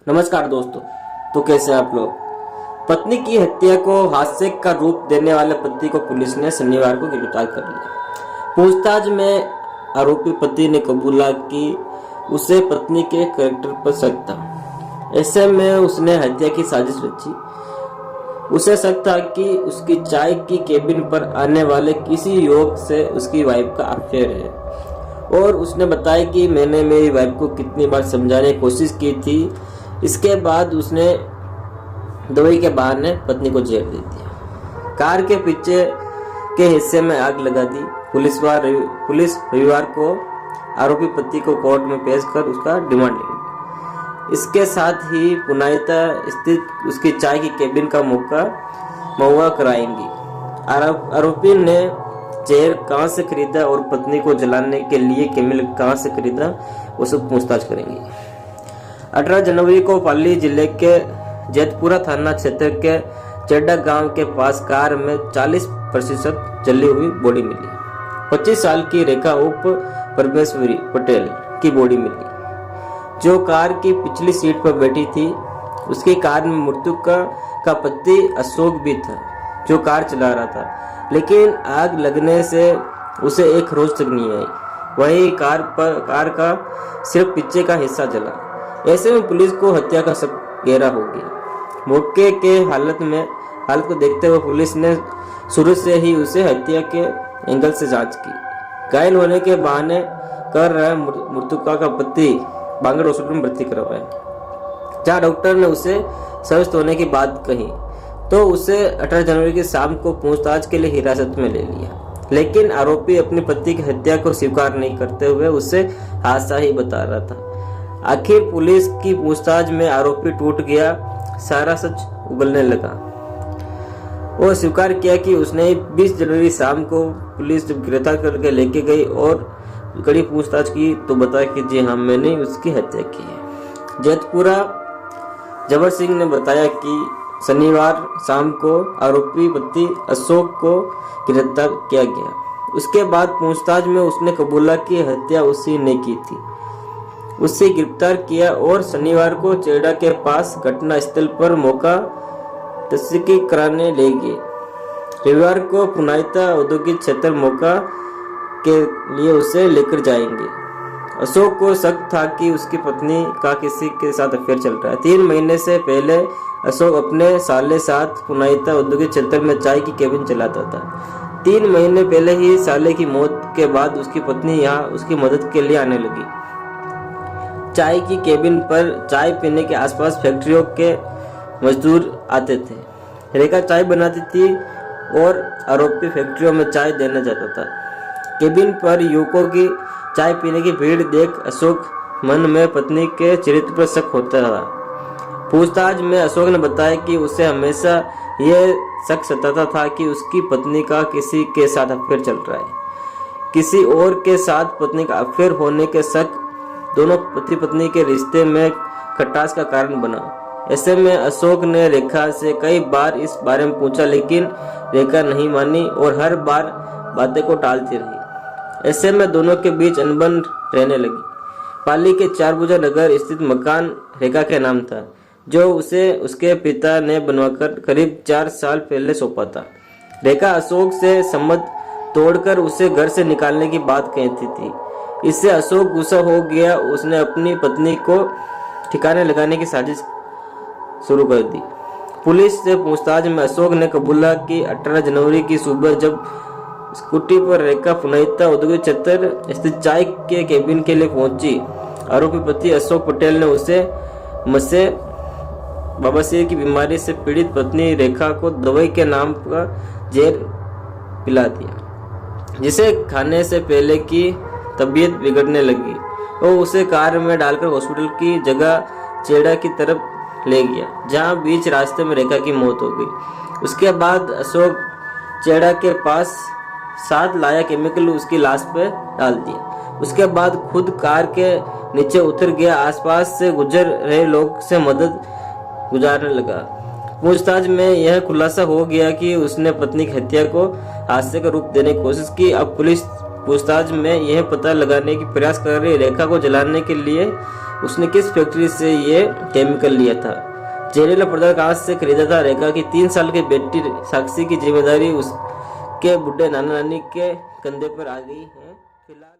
नमस्कार दोस्तों। तो कैसे हैं आप लोग। पत्नी की हत्या को हादसे का रूप देने वाले पति को पुलिस ने शनिवार को गिरफ्तार कर लिया। पूछताछ में आरोपी पति ने कबूला कि उसे पत्नी के कैरेक्टर पर शक था। ऐसे में उसने हत्या की साजिश रची। उसे शक था कि उसकी चाय की केबिन पर आने वाले किसी युवक से उसकी वाइफ का अफेयर है, और उसने बताया कि मैंने मेरी वाइफ को कितनी बार समझाने की कोशिश की थी। इसके बाद उसने दवाई के बहाने पत्नी को जेल दे दिया। कार के पीछे के हिस्से में आग लगा दी। पुलिस रविवार को आरोपी पति को कोर्ट में पेश कर उसका रिमांड लेंगे। इसके साथ ही पुनाइता स्थित उसकी चाय की केबिन का मुहैया कराएंगी। आरोपी ने जहर कहां से खरीदा और पत्नी को जलाने के लिए केमिकल कहां से खरीदा, वो सब पूछताछ करेंगी। 18 जनवरी को पाली जिले के जैतपुरा थाना क्षेत्र के चेड्डा गांव के पास कार में 40% जली हुई बॉडी मिली। 25 साल की रेखा उप परमेश्वरी पटेल की बॉडी मिली, जो कार की पिछली सीट पर बैठी थी। उसकी कार में मृत्यु का पति अशोक भी था, जो कार चला रहा था, लेकिन आग लगने से उसे एक रोज तक नहीं आई। वही कार का सिर्फ पीछे का हिस्सा जला। ऐसे में पुलिस को हत्या का शक गहरा हो गया। मौके के हालत को देखते हुए पुलिस ने शुरू से ही उसे हत्या के एंगल से जांच की। घायल होने के बहाने कर रहा मृतका का पति बांगड़ हॉस्पिटल में भर्ती करवाया, जहां डॉक्टर ने उसे स्वस्थ होने की बात कही, तो उसे 18 जनवरी की शाम को पूछताछ के लिए हिरासत में ले लिया। लेकिन आरोपी अपने पति की हत्या को स्वीकार नहीं करते हुए उसे हादसा ही बता रहा था। आखिर पुलिस की पूछताछ में आरोपी टूट गया। सारा सच उगलने लगा। वो स्वीकार किया कि उसने 20 जनवरी शाम को पुलिस जब गिरफ्तार करके लेके गई और कड़ी पूछताछ की तो बताया कि जी हाँ, मैंने उसकी हत्या की है। जैतपुरा जबर सिंह ने बताया कि शनिवार शाम को आरोपी पति अशोक को गिरफ्तार किया गया। उसके बाद पूछताछ में उसने कबूला कि हत्या उसी ने की थी। उसे गिरफ्तार किया और शनिवार को चेड़ा के पास घटना स्थल पर मौका तस्दीकी कराने ले गए। रविवार को पुनाइता औद्योगिक क्षेत्र मौका के लिए उसे लेकर जाएंगे। अशोक को शक था कि उसकी पत्नी का किसी के साथ अफेयर चल रहा है। 3 महीने से पहले अशोक अपने साले साथ पुनाइता औद्योगिक क्षेत्र में चाय की केबिन चलाता था। 3 महीने पहले ही साले की मौत के बाद उसकी पत्नी यहाँ उसकी मदद के लिए आने लगी। चाय की केबिन पर चाय पीने के आसपास फैक्ट्रियों के मजदूर आते थे। रेखा चाय बनाती थी और आरोपी फैक्ट्रियों में चाय देने जाता था। केबिन पर युवकों की चाय पीने की भीड़ देख अशोक मन में पत्नी के चरित्र पर शक होता था। पूछताछ में अशोक ने बताया कि उसे हमेशा यह शक सताता था कि उसकी पत्नी का किसी के साथ अफेयर चल रहा है। किसी और के साथ पत्नी का अफेयर होने के शक दोनों पति पत्नी के रिश्ते में खटास का कारण बना। ऐसे में अशोक ने रेखा से कई बार इस बारे में पूछा, लेकिन रेखा नहीं मानी और हर बार बातें को टालती रही। ऐसे में दोनों के बीच अनबन रहने लगी। पाली के 4 भुजा नगर स्थित मकान रेखा के नाम था, जो उसे उसके पिता ने बनवाकर करीब 4 साल पहले सौंपा था। रेखा अशोक से सम्मत तोड़कर उसे घर से निकालने की बात कहती थी। इससे अशोक गुस्सा हो गया। उसने अपनी पत्नी को ठिकाने लगाने की साजिश शुरू कर दी। पुलिस से पूछताछ में अशोक ने कबूला कि 18 जनवरी की सुबह जब स्कूटी पर रेखा पुनाइता औद्योगिक क्षेत्र स्थित चाय के केबिन के लिए पहुंची, आरोपी पति अशोक पटेल ने उसे मसे बवासीर की बीमारी से पीड़ित पत्नी रेखा को दवाई के नाम का जहर पिला दिया, जिसे खाने से पहले की तबीयत बिगड़ने लगी और उसे कार में डालकर हॉस्पिटल की जगह चेड़ा की तरफ ले गया, जहां बीच रास्ते में रेखा की मौत हो गई। उसके बाद अशोक चेड़ा के पास साथ लाया केमिकल उसकी लाश पर डाल दिया। उसके बाद खुद कार के नीचे उतर गया। आसपास से गुजर रहे लोग से मदद गुजारने लगा। पूछताछ में यह खुलासा हो गया कि उसने पत्नी की हत्या को हादसे का रूप देने की कोशिश की। अब पुलिस पूछताछ में यह पता लगाने की प्रयास कर रही रेखा को जलाने के लिए उसने किस फैक्ट्री से ये केमिकल लिया था। जहरीला पदार्थ कहाँ से खरीदा था। रेखा की 3 साल की बेटी साक्षी की जिम्मेदारी उसके बुढ़े नाना नानी के कंधे पर आ गई है। फिलहाल